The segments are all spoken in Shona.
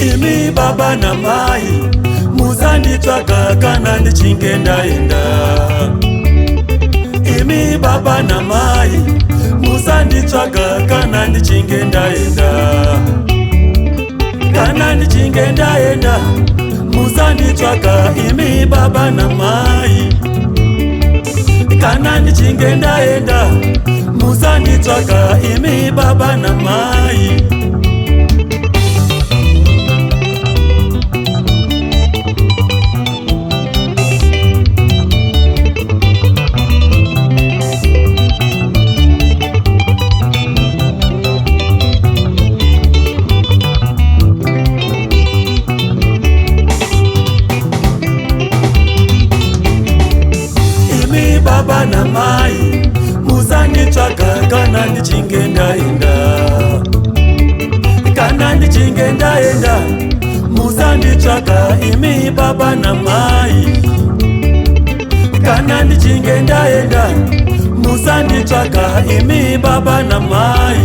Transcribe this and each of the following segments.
Imi baba na mai muzanditsvaga kana ndichinge ndaenda. Imi baba na mai muzanditsvaga kana ndichinge ndaenda. Kana ndichinge ndaenda muzanditsvaga imi baba na mai. Kana ndichinge ndaenda muzanditsvaga imi baba na mai. Baba na mai muzanditsvaga kana ndichinge ndaenda. Kana ndichinge ndaenda muzanditsvaga imi baba na mai. Kana ndichinge ndaenda muzanditsvaga imi baba na mai.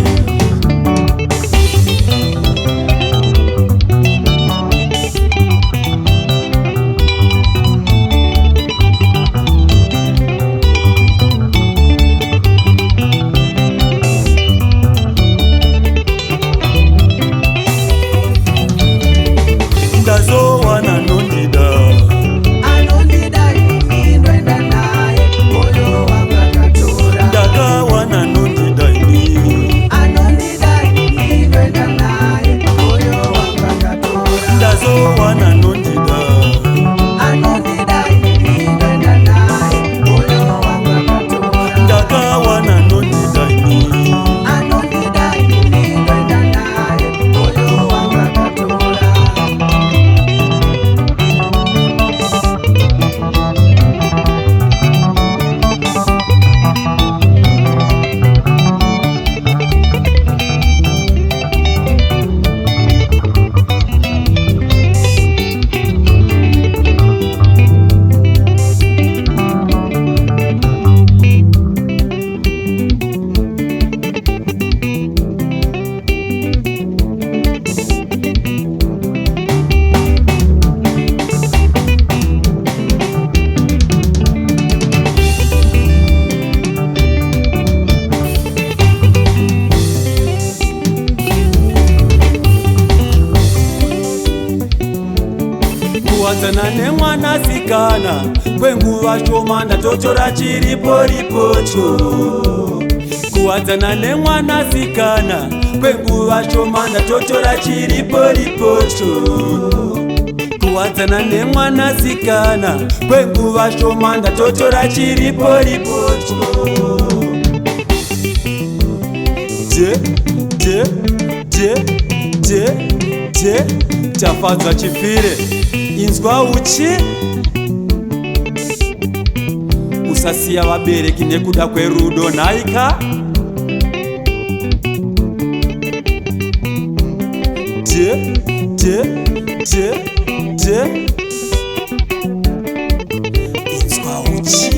Kuwadzana nemwanasikana kwenguva shoma ndatotora chiriporipocho. Kuwadzana nemwanasikana kwenguva shoma ndatotora chiriporipocho. Kuwadzana nemwanasikana kwenguva shoma ndatotora chiriporipocho. Chafadzwa chifire inzwa uchi. Usasiya vabereki nekuda kwerudo nhaika. Inzwa uchi.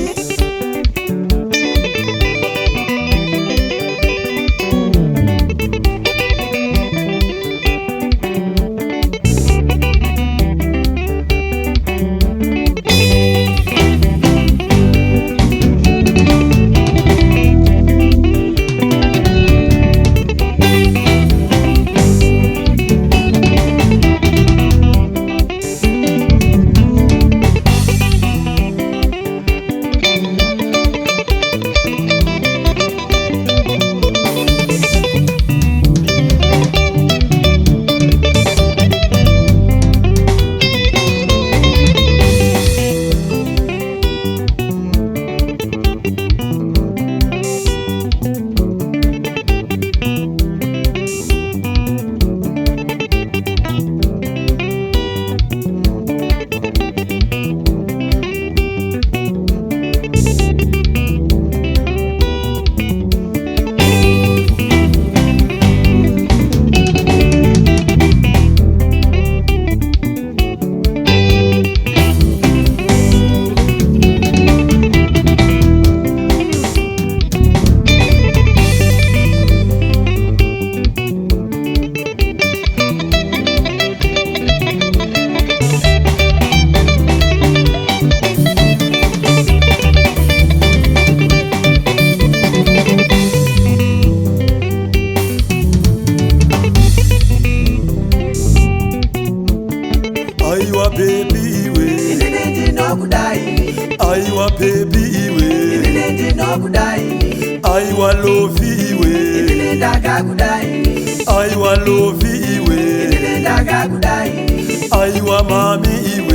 kudaini aiwa lovi iwe Nilidaga kudaini aiwa lovi iwe Nilidaga kudaini aiwa mami iwe